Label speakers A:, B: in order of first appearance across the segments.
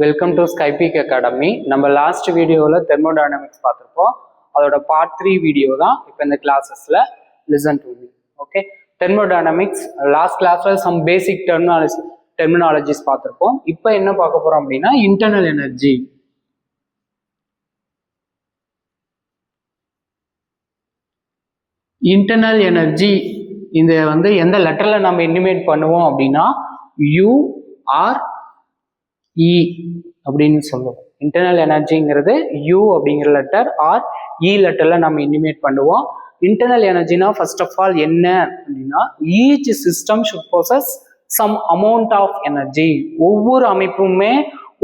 A: Welcome to Skypic academy. நம்ம last வீடியோவில் thermodynamics பார்த்துருப்போம். அதோட பார்ட் 3 வீடியோ தான் இப்போ இந்த கிளாஸஸில் listen to me. Okay, thermodynamics last கிளாஸில் சம் பேசிக் டெர்மினாலஜிஸ் பார்த்துருப்போம். இப்போ என்ன பார்க்க போகிறோம் அப்படின்னா இன்டர்னல் எனர்ஜி. இன்டர்னல் எனர்ஜி இந்த எந்த லெட்டரில் நம்ம இன்டிமேட் பண்ணுவோம் அப்படின்னா UR E அப்படின்னு சொல்லுவோம். இன்டர்னல் எனர்ஜிங்கிறது U அப்படிங்கிற லெட்டர் ஆர் E லெட்டர்ல நம்ம இன்டிமேட் பண்ணுவோம். இன்டர்னல் எனர்ஜினா ஃபர்ஸ்ட் ஆஃப் ஆல் என்ன அப்படின்னா each system should possess some amount of energy. ஒவ்வொரு அமைப்புமே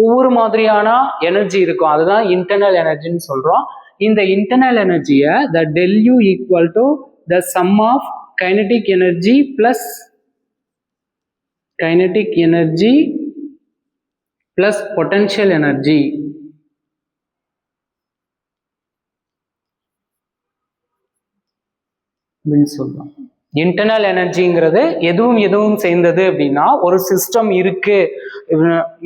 A: ஒவ்வொரு மாதிரியான எனர்ஜி இருக்கும், அதுதான் இன்டர்னல் எனர்ஜின்னு சொல்றோம். இந்த இன்டர்னல் எனர்ஜியை the del U equal to the sum of kinetic energy plus kinetic energy plus potential energy அப்படின்னு சொல்றோம். இன்டர்னல் எனர்ஜிங்கிறது எதுவும் சேர்ந்தது அப்படின்னா ஒரு சிஸ்டம் இருக்கு.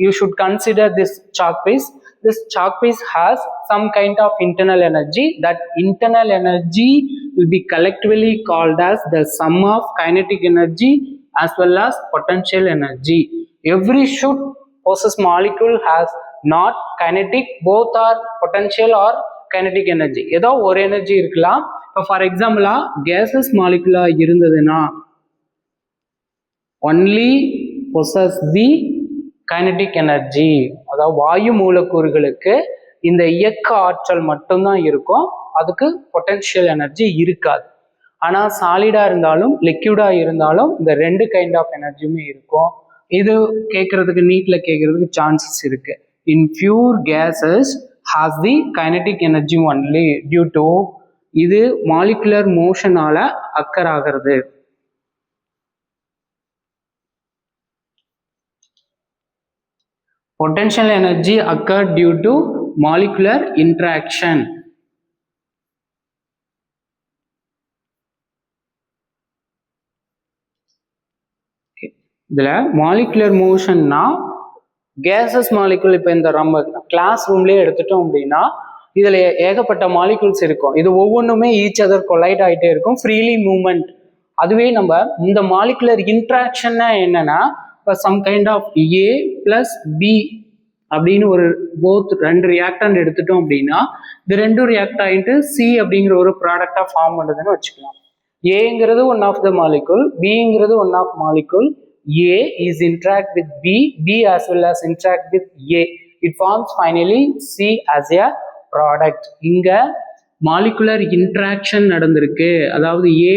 A: You should consider this chalk piece. This chalk piece has some kind of internal energy. That internal energy will be collectively called as the sum of kinetic energy as well as potential energy. Every possess molecule has not kinetic, both are potential or kinetic energy. ஏதோ ஒரு energy இருக்கலாம். இப்போ for எக்ஸாம்பிளா cases மாலிகுலா இருந்ததுன்னா only possess the kinetic energy. அதாவது வாயு மூலக்கூறுகளுக்கு இந்த இயக்க ஆற்றல் மட்டும்தான் இருக்கும், அதுக்கு பொட்டன்ஷியல் எனர்ஜி இருக்காது. ஆனா சாலிடா இருந்தாலும் லிக்விடா இருந்தாலும் இந்த ரெண்டு கைண்ட் ஆஃப் எனர்ஜியுமே இருக்கும். இது கேட்கறதுக்கு நீட்ல கேட்கறதுக்கு சான்சஸ் இருக்கு. In pure cases has the kinetic energy only due to இது மாலிகுலர் மோஷனால அக்கர் ஆகிறது. Potential energy occur due to molecular interaction. இதுல மாலிகுலர் மோஷன்னா கேசஸ் மாலிகுல் இப்போ இந்த நம்ம கிளாஸ் ரூம்லயே எடுத்துட்டோம் அப்படின்னா இதுல ஏகப்பட்ட மாலிகுல்ஸ் இருக்கும். இது ஒவ்வொன்றுமே ஈச் அதர் கொலைட் ஆகிட்டே இருக்கும், ஃப்ரீலி மூவ்மெண்ட். அதுவே நம்ம இந்த மாலிகுலர் இன்ட்ராக்ஷன்னா என்னன்னா இப்போ some kind of A plus B அப்படின்னு ஒரு ரெண்டு ரியாக்டன்ட் எடுத்துட்டோம் அப்படின்னா இது ரெண்டும் ரியாக்ட் ஆகிட்டு C அப்படிங்கிற ஒரு ப்ராடக்டா ஃபார்ம் பண்ணுதுன்னு வச்சுக்கலாம். ஏங்கிறது ஒன் ஆஃப் த மாலிகுல், பிங்கிறது one of molecule. A is interact with B, B as well as interact with A. It forms finally C as a product. இங்க மாலிகுலர் இன்ட்ராக்ஷன் நடந்திருக்கு, அதாவது A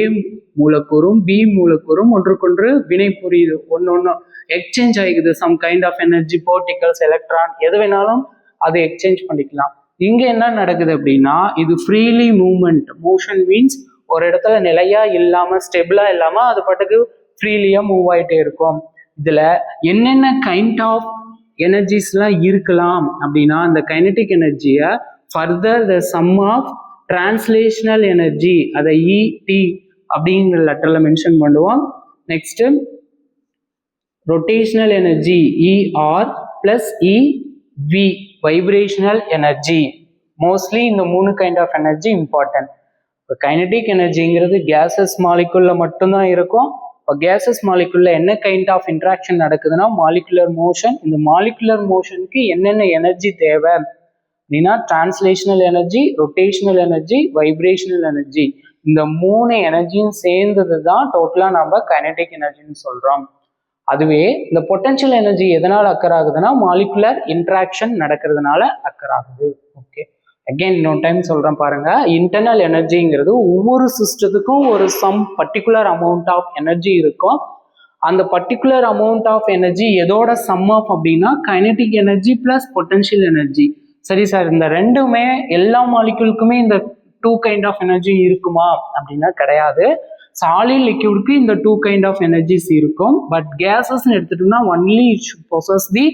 A: மூலக்கூறும் B மூலக்கூறும் ஒன்றுக்கொன்று வினை புரியுது, ஒன்று எக்ஸ்சேஞ்ச் ஆகிக்குது. Some kind of energy, particles, electron எது வேணாலும் அதை எக்ஸ்சேஞ்ச் பண்ணிக்கலாம். இங்க என்ன நடக்குது அப்படின்னா இது ஃப்ரீலி மூவ்மெண்ட். மோஷன் மீன்ஸ் ஒரு இடத்துல நிலையா இல்லாம ஸ்டெபிளா இல்லாம அது பாட்டுக்கு ஃப்ரீலியா மூவ் ஆகிட்டே இருக்கும். இதுல என்னென்ன கைண்ட் ஆஃப் எனர்ஜிஸ்லாம் இருக்கலாம் அப்படின்னா இந்த கைனடிக் எனர்ஜியை further the sum of translational energy அதை ET அப்படிங்கிற லெட்டர்ல மென்ஷன் பண்ணுவோம். Next rotational energy ER plus EV vibrational energy. Mostly இந்த மூணு கைண்ட் ஆஃப் எனர்ஜி இம்பார்ட்டன்ட். இப்போ கைனடிக் எனர்ஜிங்கிறது கேசஸ் மாலிகுல்ல மட்டும்தான் இருக்கும். இப்போ கேசஸ் மாலிகுல்ல என்ன கைண்ட் ஆஃப் இன்ட்ராக்ஷன் நடக்குதுன்னா மாலிகுலர் மோஷன். இந்த மாலிகுலர் மோஷனுக்கு என்னென்ன எனர்ஜி தேவை அப்படின்னா translational energy, rotational energy, vibrational energy. இந்த மூணு எனர்ஜியும் சேர்ந்தது தான் டோட்டலா நம்ம கைனடிக் எனர்ஜின்னு சொல்றோம். அதுவே இந்த பொட்டன்ஷியல் எனர்ஜி எதனால அக்கர் ஆகுதுன்னா மாலிகுலர் இன்ட்ராக்ஷன் நடக்கிறதுனால அக்கர் ஆகுது. ஓகே, அகெயின் இன்னொரு டைம் சொல்றேன் பாருங்க. இன்டர்னல் எனர்ஜிங்கிறது ஒவ்வொரு சிஸ்டத்துக்கும் ஒரு some particular amount of energy இருக்கும். அந்த பர்டிகுலர் அமௌண்ட் ஆஃப் எனர்ஜி எதோட சம் ஆஃப் அப்படின்னா kinetic energy plus potential energy. சரி சார், இந்த ரெண்டுமே எல்லா மாலிகுலுக்குமே இந்த டூ கைண்ட் ஆஃப் எனர்ஜி இருக்குமா அப்படின்னா கிடையாது. சாலிட் லிக்விடுக்கு இந்த டூ கைண்ட் ஆஃப் எனர்ஜிஸ் இருக்கும். பட் கேசஸ் எடுத்துட்டோம்னா only it should possess the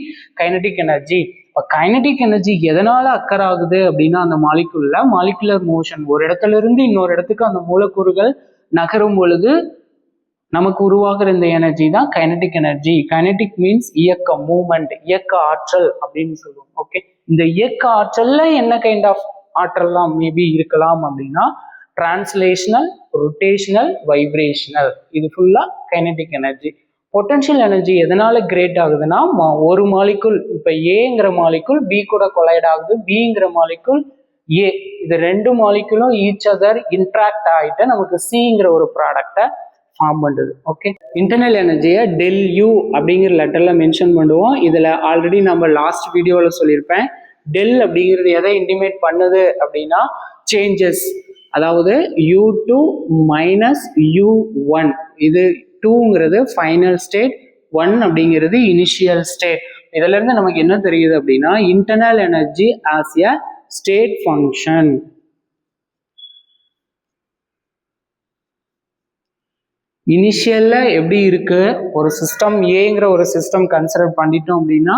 A: kinetic energy. இப்போ கைனடிக் எனர்ஜி எதனால அக்கர் ஆகுது அப்படின்னா அந்த மாலிகுல்ல மாலிகுலர் மோஷன், ஒரு இடத்துல இருந்து இன்னொரு இடத்துக்கு அந்த மூலக்கூறுகள் நகரும் பொழுது நமக்கு உருவாகிற இந்த எனர்ஜி தான் கைனடிக் எனர்ஜி. கைனடிக் மீன்ஸ் இயக்கம், மூமெண்ட், இயக்க ஆற்றல் அப்படின்னு சொல்லுவோம். ஓகே, இந்த இயக்க ஆற்றல்ல என்ன கைண்ட் ஆஃப் ஆற்றல்லாம் மேபி இருக்கலாம் அப்படின்னா டிரான்ஸ்லேஷனல், ரொட்டேஷனல், வைப்ரேஷனல், இது ஃபுல்லா கைனடிக் எனர்ஜி. பொட்டன்ஷியல் எனர்ஜி எதனால கிரியேட் ஆகுதுன்னா ஒரு மாலிகுல், இப்போ ஏங்கிற மாலிகுல் பி கூட கொலைட் ஆகுது, பிங்கிற மாலிகுல் ஏ, இது ரெண்டு மாலிகுலும் ஈச் அதர் இன்ட்ராக்ட் ஆகிட்டு நமக்கு சிங்கிற ஒரு ப்ராடக்டை ஃபார்ம் பண்ணுது. ஓகே, இன்டர்னல் எனர்ஜியை டெல் யூ அப்படிங்கிற லெட்டர்ல மென்ஷன் பண்ணுவோம். இதுல ஆல்ரெடி நம்ம லாஸ்ட் வீடியோவில் சொல்லியிருப்பேன். டெல் அப்படிங்கிறது எதை இன்டிமேட் பண்ணுது அப்படின்னா சேஞ்சஸ், அதாவது U2 மைனஸ் U1, இது 2ங்கிறது ஃபைனல் ஸ்டேட், 1 அப்படிங்கிறது இனிஷியல் ஸ்டேட். இதுல இருந்து நமக்கு என்ன தெரியுது அப்படின்னா internal energy as a state function. இனிஷியல்ல எப்படி இருக்கு, ஒரு சிஸ்டம் ஏங்கிற ஒரு சிஸ்டம் கன்சிடர் பண்ணிட்டோம் அப்படின்னா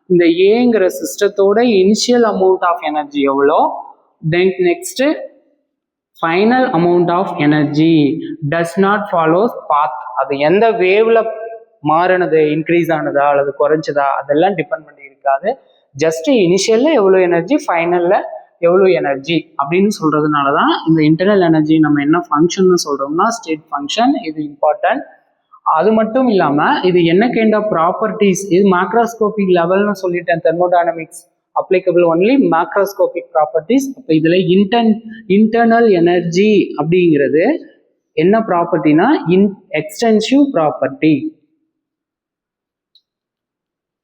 A: இந்த ஏங்கிற சிஸ்டத்தோட இனிஷியல் அமௌண்ட் ஆஃப் எனர்ஜி எவ்வளோ, then next final amount of energy does not follows path, அது எந்த வேவ்ல மாறினது, இன்க்ரீஸ் ஆனதா அல்லது குறைஞ்சதா அதெல்லாம் டிபெண்ட் பண்ணி இருக்காது. ஜஸ்ட் இனிஷியல்ல எவ்வளோ எனர்ஜி, ஃபைனல்ல எவ்வளோ எனர்ஜி அப்படின்னு சொல்றதுனால தான் இந்த இன்டர்னல் எனர்ஜி நம்ம என்ன ஃபங்க்ஷன் சொல்றோம்னா ஸ்டேட் ஃபங்க்ஷன். இது இம்பார்ட்டன்ட். அது மட்டும் இல்லாம இது என்ன கைண்ட் ஆஃப் ப்ராப்பர்ட்டிஸ், இது மேக்ரோஸ்கோபிக் லெவல்னு சொல்லிட்டேன். Thermodynamics applicable only macroscopic properties. அப்போ இதுல இன்டர்னல் எனர்ஜி அப்படிங்கிறது என்ன ப்ராப்பர்ட்டினா extensive property.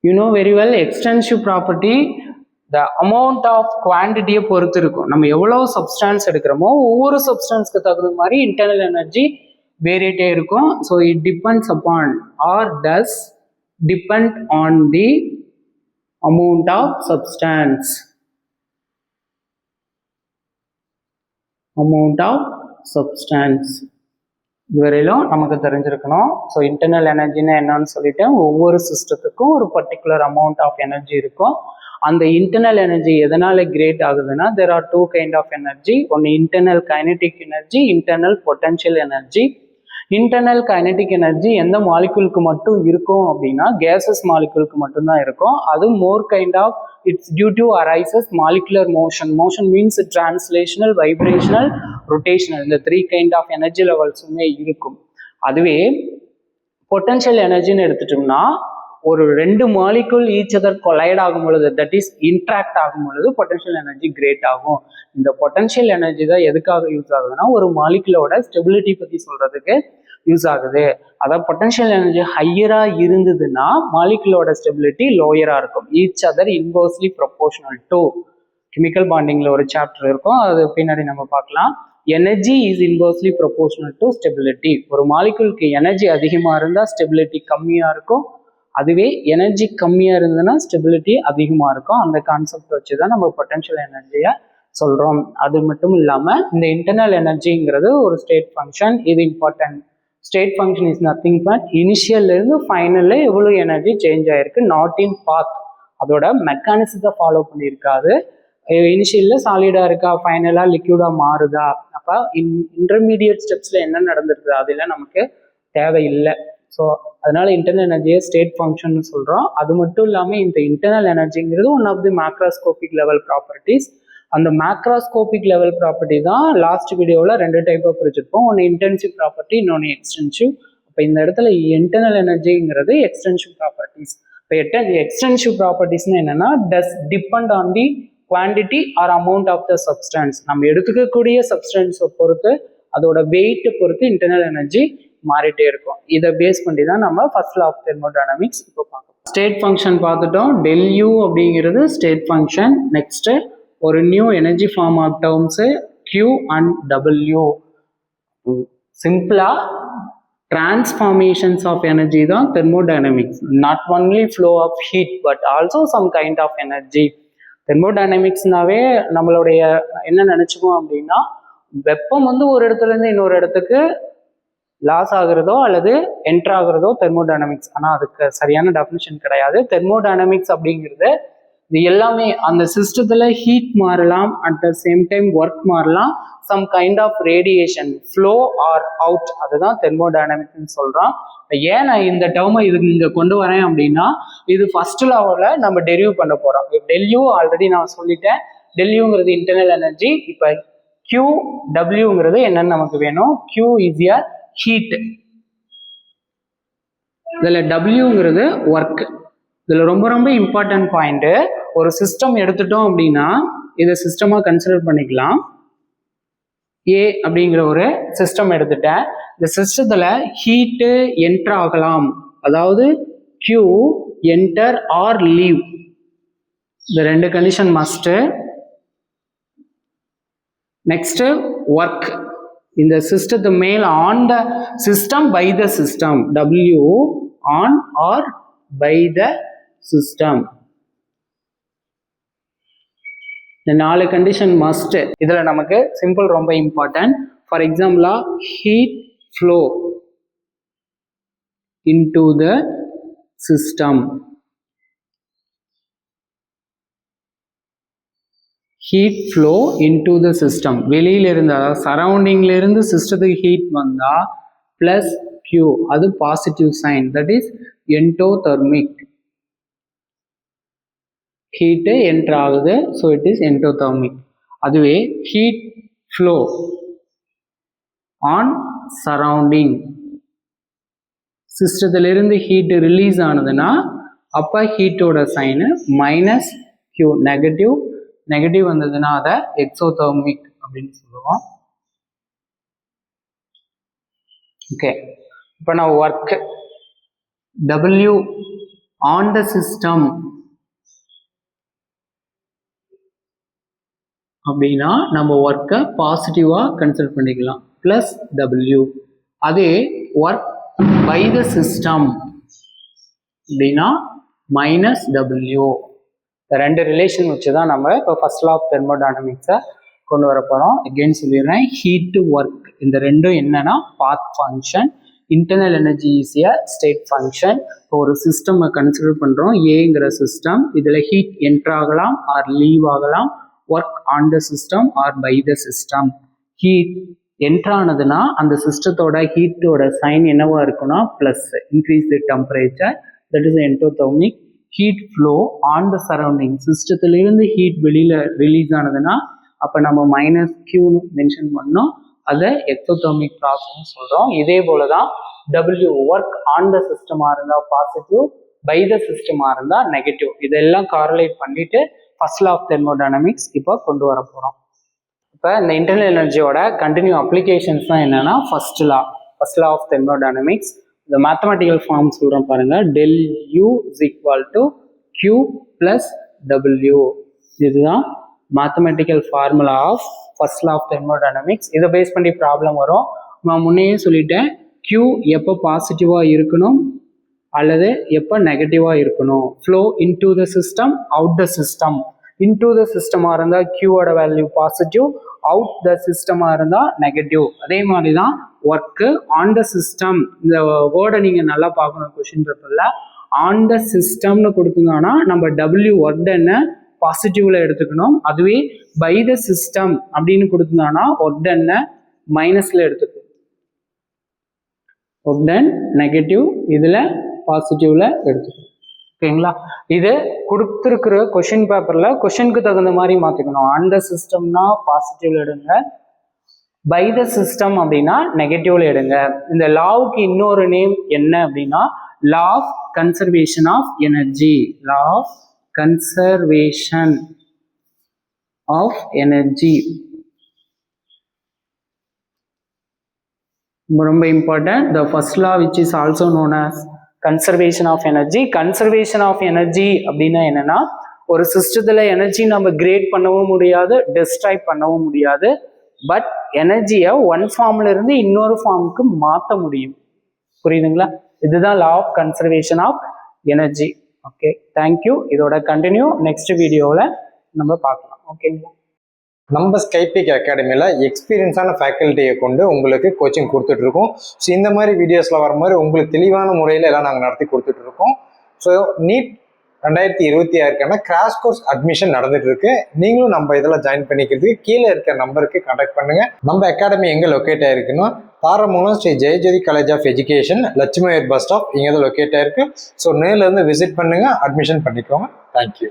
A: You know very well, extensive property the amount of குவான்டிட்டியை பொறுத்து இருக்கும். நம்ம எவ்வளோ சப்ஸ்டான்ஸ் எடுக்கிறோமோ ஒவ்வொரு சப்ஸ்டான்ஸ்க்கு தகுந்த மாதிரி இன்டர்னல் எனர்ஜி வேரியேட்டே இருக்கும். So it depends upon or does depend on the amount of substance. Amount of substance இதுவரையிலும் நமக்கு தெரிஞ்சிருக்கணும். ஸோ இன்டர்னல் எனர்ஜின்னா என்னன்னு சொல்லிட்டு ஒவ்வொரு சிஸ்டத்துக்கும் ஒரு பர்டிகுலர் அமௌண்ட் ஆஃப் எனர்ஜி இருக்கும். அந்த இன்டர்னல் எனர்ஜி எதனால கிரியேட் ஆகுதுன்னா there are two kind of energy, ஒன்று internal kinetic energy, internal potential energy. Internal kinetic energy எந்த மாலிகுலுக்கு மட்டும் இருக்கும் அப்படின்னா கேசஸ் மாலிகுலுக்கு மட்டும்தான் இருக்கும். அது more kind of it's due to arises molecular motion. Motion means translational, vibrational, rotational, இந்த 3 கைண்ட் ஆஃப் எனர்ஜி லெவல்ஸுமே இருக்கும். அதுவே பொட்டன்ஷியல் எனர்ஜின்னு எடுத்துட்டோம்னா ஒரு 2 மாலிகுல் ஈச் அதர் கொலைட் ஆகும் பொழுது, தட் இஸ் இன்ட்ராக்ட் ஆகும் பொழுது பொட்டன்ஷியல் எனர்ஜி கிரியேட் ஆகும். இந்த பொட்டன்ஷியல் எனர்ஜி தான் எதுக்காக யூஸ் ஆகுதுன்னா ஒரு மாலிகுலோட ஸ்டெபிலிட்டி பத்தி சொல்றதுக்கு யூஸ் ஆகுது. அதாவது பொட்டன்ஷியல் எனர்ஜி ஹையரா இருந்ததுன்னா மாலிகுலோட ஸ்டெபிலிட்டி லோயரா இருக்கும். Each other inversely proportional to, chemical பாண்டிங்ல ஒரு சாப்டர் இருக்கும், அது பின்னாடி நம்ம பார்க்கலாம். Energy is inversely proportional to stability. ஒரு மாலிகுலுக்கு எனர்ஜி அதிகமா இருந்தா ஸ்டெபிலிட்டி கம்மியா இருக்கும், அதுவே எனர்ஜி கம்மியாக இருந்ததுன்னா ஸ்டெபிலிட்டி அதிகமாக இருக்கும். அந்த கான்செப்ட் வச்சு தான் நம்ம பொட்டன்ஷியல் எனர்ஜியை சொல்கிறோம். அது மட்டும் இல்லாமல் இந்த இன்டர்னல் எனர்ஜிங்கிறது ஒரு ஸ்டேட் ஃபங்க்ஷன். இது important. State function is nothing but இனிஷியல்லேருந்து ஃபைனலில் எவ்வளோ எனர்ஜி சேஞ்ச் ஆகிருக்கு, நாட் இன் பாத். அதோட மெக்கானிசத்தை ஃபாலோ பண்ணியிருக்காது. இனிஷியலில் சாலிடாக இருக்கா, ஃபைனலாக லிக்யூடாக மாறுதா, அப்போ இன்டர்மீடியட் ஸ்டெப்ஸில் என்ன நடந்திருக்குது அதெல்லாம் நமக்கு தேவையில்லை. ஸோ அதனால இன்டர்னல் எனர்ஜியை ஸ்டேட் ஃபங்க்ஷன் சொல்கிறோம். அது மட்டும் இல்லாமல் இந்த இன்டர்னல் எனர்ஜிங்கிறது one of the macroscopic level properties. அந்த மேக்ரோஸ்கோபிக் லெவல் ப்ராப்பர்ட்டி தான் லாஸ்ட் வீடியோவில் 2 டைப்பாக பிரிச்சிருப்போம். ஒன்று இன்டென்சிவ் ப்ராப்பர்ட்டி, இன்னொன்று எக்ஸ்டென்சிவ். இப்போ இந்த இடத்துல இன்டர்னல் எனர்ஜிங்கிறது எக்ஸ்டென்சிவ் ப்ராப்பர்ட்டிஸ். இப்போ எக்ஸ்டென்சிவ் ப்ராப்பர்ட்டிஸ்னு என்னன்னா does depend on the quantity or amount of the substance. நம்ம எடுத்துக்கக்கூடிய சப்ஸ்டன்ஸை பொறுத்து, அதோட வெயிட்டை பொறுத்து இன்டர்னல் எனர்ஜி மாறிட்டே இருக்கும். இதை பேஸ் பண்ணி தான் நம்ம ஃபர்ஸ்ட் லா ஆஃப் தெர்மோடைனமிக்ஸ் இப்போ பார்க்கணும். ஸ்டேட் ஃபங்க்ஷன் பார்த்துட்டோம். டெல் யூ அப்படிங்கிறது ஸ்டேட் ஃபங்க்ஷன். நெக்ஸ்ட் ஒரு new energy form of terms Q and W. சிம்பிளா டிரான்ஸ்ஃபார்மேஷன்ஸ் ஆஃப் எனர்ஜி தான் தெர்மோடைனமிக்ஸ். Not only flow of heat but also some kind of energy. தெர்மோடைனமிக்ஸ்னாவே நம்மளுடைய என்ன நினைச்சுக்கோம் அப்படின்னா வெப்பம் ஒரு இடத்துல இருந்து இன்னொரு இடத்துக்கு லாஸ் ஆகுறதோ அல்லது என்டர் ஆகுறதோ தெர்மோடைனமிக்ஸ். ஆனால் அதுக்கு சரியான டெஃபினிஷன் கிடையாது. தெர்மோடைனமிக்ஸ் அப்படிங்கிறது இது எல்லாமே அந்த சிஸ்டத்தில் ஹீட் மாறலாம், at the same time work மாறலாம், some kind of radiation flow or out, அதுதான் தெர்மோடைனமிக்ஸ்னு சொல்கிறோம். ஏன் நான் இந்த டேர்மை இதுக்கு இங்கே கொண்டு வரேன் அப்படின்னா, இது ஃபர்ஸ்ட் லாவில் நம்ம டெரிவ் பண்ண போகிறோம். டெல்யூ ஆல்ரெடி நான் சொல்லிட்டேன், டெல்யூங்கிறது இன்டர்னல் எனர்ஜி. இப்போ கியூ டபிள்யூங்கிறது என்னன்னு நமக்கு வேணும். கியூ இஸ் எ ஹீட், இதில் டபிள்யூங்கிறது ஒர்க். இதில் ரொம்ப ரொம்ப இம்பார்ட்டன்ட் பாயிண்ட்டு, ஒரு சிஸ்டம் எடுத்துட்டோம் அப்படின்னா இதை சிஸ்டமாக கன்சிடர் பண்ணிக்கலாம். ஏ அப்படிங்கிற ஒரு சிஸ்டம் எடுத்துட்டேன். இந்த சிஸ்டத்தில் ஹீட்டு என்டர் ஆகலாம், அதாவது கியூ என்டர் ஆர் லீவ், இந்த ரெண்டு கண்டிஷன் மஸ்ட்டு. நெக்ஸ்ட்டு ஒர்க், இந்த சிஸ்டத்து மேல் on the system by the system, W on or by the system. இந்த 4 கண்டிஷன் மஸ்ட். இதுல நமக்கு சிம்பிள் ரொம்ப இம்பார்ட்டன்ட். ஃபார் எக்ஸாம்பிளா heat flow into the system, heat flow into the system. வெளியில இருந்து, அதாவது சரௌண்டிங்ல இருந்து சிஸ்டத்துக்கு ஹீட் வந்தா பிளஸ் கியூ, அது positive sign, that is endothermic. Heat enter ஆகுது, ஸோ இட் இஸ் எண்டோதெர்மிக். அதுவே ஹீட் ஃப்ளோ ஆன் சரௌண்டிங், சிஸ்டத்திலிருந்து ஹீட்டு ரிலீஸ் ஆனதுன்னா அப்போ ஹீட்டோட sign minus Q, negative. Negative வந்ததுன்னா அதை எக்ஸோதெர்மிக் அப்படின்னு சொல்லுவோம். ஓகே, இப்போ நான் work W on the system அப்படின்னா நம்ம ஒர்க்கை பாசிட்டிவாக கன்சிடர் பண்ணிக்கலாம், ப்ளஸ் டபிள்யூ. அதே ஒர்க் பை த சிஸ்டம் அப்படின்னா மைனஸ் டபிள்யூ. இந்த ரெண்டு ரிலேஷன் வச்சு தான் நம்ம இப்போ ஃபர்ஸ்ட் லா ஆஃப் தெர்மோடைனமிக்ஸை கொண்டு வர போகிறோம். எகெயின் சொல்லிடுறேன், ஹீட் டு ஒர்க், இந்த ரெண்டும் என்னன்னா path function. Internal energy is a state function. இப்போ ஒரு சிஸ்டம் கன்சிடர் பண்ணுறோம், ஏங்கிற சிஸ்டம். இதில் ஹீட் என்டர் ஆகலாம் ஆர் லீவ் ஆகலாம், work on the system or by the system. Heat enter ஆனதுன்னா அந்த சிஸ்டத்தோட ஹீட்டோட சைன் என்னவா இருக்குன்னா plus, increase the temperature, that is endothermic. Heat flow on the surrounding, சிஸ்டத்திலிருந்து ஹீட் வெளியில் ரிலீஸ் ஆனதுன்னா அப்போ நம்ம மைனஸ் கியூன்னு மென்ஷன் பண்ணோம், அதை எக்ஸோதெர்மிக் ப்ராசஸ் சொல்கிறோம். இதே போல தான் டபிள்யூ, ஒர்க் ஆன் த சிஸ்டமாக இருந்தால் பாசிட்டிவ், பை த சிஸ்டமாக இருந்தால் நெகட்டிவ். இதெல்லாம் காரலேட் பண்ணிட்டு ஃபர்ஸ்ட் லா ஆஃப் தெர்மோடைனமிக்ஸ் இப்போ கொண்டு வர போகிறோம். இப்போ இந்த இன்டர்னல் எனர்ஜியோட கண்டினியூ அப்ளிகேஷன்ஸ் தான் என்னன்னா ஃபர்ஸ்ட் லா ஆஃப் தெர்மோடைனமிக்ஸ். இந்த மேத்தமெட்டிக்கல் ஃபார்ம் சொல்கிறோம் பாருங்க, del U is equal to Q plus W. இதுதான் mathematical formula of first law of thermodynamics. இதை பேஸ் பண்ணி ப்ராப்ளம் வரும். நான் முன்னையே சொல்லிட்டேன், கியூ எப்போ பாசிட்டிவாக இருக்கணும் அல்லது எப்போ நெகட்டிவாக இருக்கணும். Flow into the system, out the system. Into the சிஸ்டமாக இருந்தால் கியூவோட வேல்யூ பாசிட்டிவ், அவுட் த சிஸ்டமாக இருந்தால் நெகட்டிவ். அதே மாதிரி தான் ஒர்க்கு ஆன் த சிஸ்டம். இந்த வேர்டை நீங்கள் நல்லா பார்க்கணும் கொஷின் பேப்பரில். ஆன் த சிஸ்டம்னு கொடுத்துருந்தோன்னா நம்ம டபிள்யூ ஒர்க் என்ன பாசிட்டிவ்ல எடுத்துக்கணும். அதுவே பை த சிஸ்டம் அப்படின்னு கொடுத்துருந்தோன்னா ஒர்க் என்ன மைனஸ்ல எடுத்துக்கணும். ஒர்க் டன் நெகட்டிவ், இதில் பாசிட்டிவ்ல எடுத்துக்கணும். ஓகேங்களா? இது கொடுத்துருக்குற கொஷின் பேப்பர்ல கொஷனுக்கு தகுந்த மாதிரி மாற்றிக்கணும். ஆன் த சிஸ்டம்னா பாசிட்டிவ்ல எடுங்க, பை த சிஸ்டம் அப்படின்னா நெகட்டிவ்ல எடுங்க. இந்த லாவுக்கு இன்னொரு நேம் என்ன அப்படின்னா law of conservation of energy. Law of conservation of energy ரொம்ப important. The first law which is also known as conservation of energy. Conservation of energy அப்படின்னா என்னன்னா, ஒரு சிஸ்டத்துல எனர்ஜி நம்ம கிரியேட் பண்ணவும் முடியாது, டிஸ்ட்ராய் பண்ணவும் முடியாது. பட் எனர்ஜியை ஒன் ஃபார்ம்ல இருந்து இன்னொரு ஃபார்முக்கு மாற்ற முடியும். புரியுதுங்களா? இதுதான் law of conservation of energy. Okay, thank you. இதோட கண்டினியூ நெக்ஸ்ட் வீடியோவில் நம்ம பார்க்கலாம். ஓகேங்களா?
B: நம்ம ஸ்கைபிக் அகாடமியில் எக்ஸ்பீரியன்ஸான ஃபேக்கல்ட்டியை கொண்டு உங்களுக்கு கோச்சிங் கொடுத்துட்ருக்கோம். ஸோ இந்த மாதிரி வீடியோஸில் வர மாதிரி உங்களுக்கு தெளிவான முறையில் எல்லாம் நாங்கள் நடத்தி கொடுத்துட்ருக்கோம். ஸோ நீட் 2026க்கான கிராஷ் கோர்ஸ் அட்மிஷன் நடந்துட்டு இருக்கு. நீங்களும் நம்ம இதெல்லாம் ஜாயின் பண்ணிக்கிறதுக்கு கீழே இருக்க நம்பருக்கு கான்டாக்ட் பண்ணுங்க. நம்ம அகாடமி எங்க லொக்கேட் ஆயிருக்குன்னா Tharamangalam Sri Jayajothi college of education, Lakshmi bus stop, இங்கே தான் லொக்கேட் ஆயிருக்கு. ஸோ நேரில் இருந்து விசிட் பண்ணுங்க, அட்மிஷன் பண்ணிக்கோங்க. தேங்க்யூ.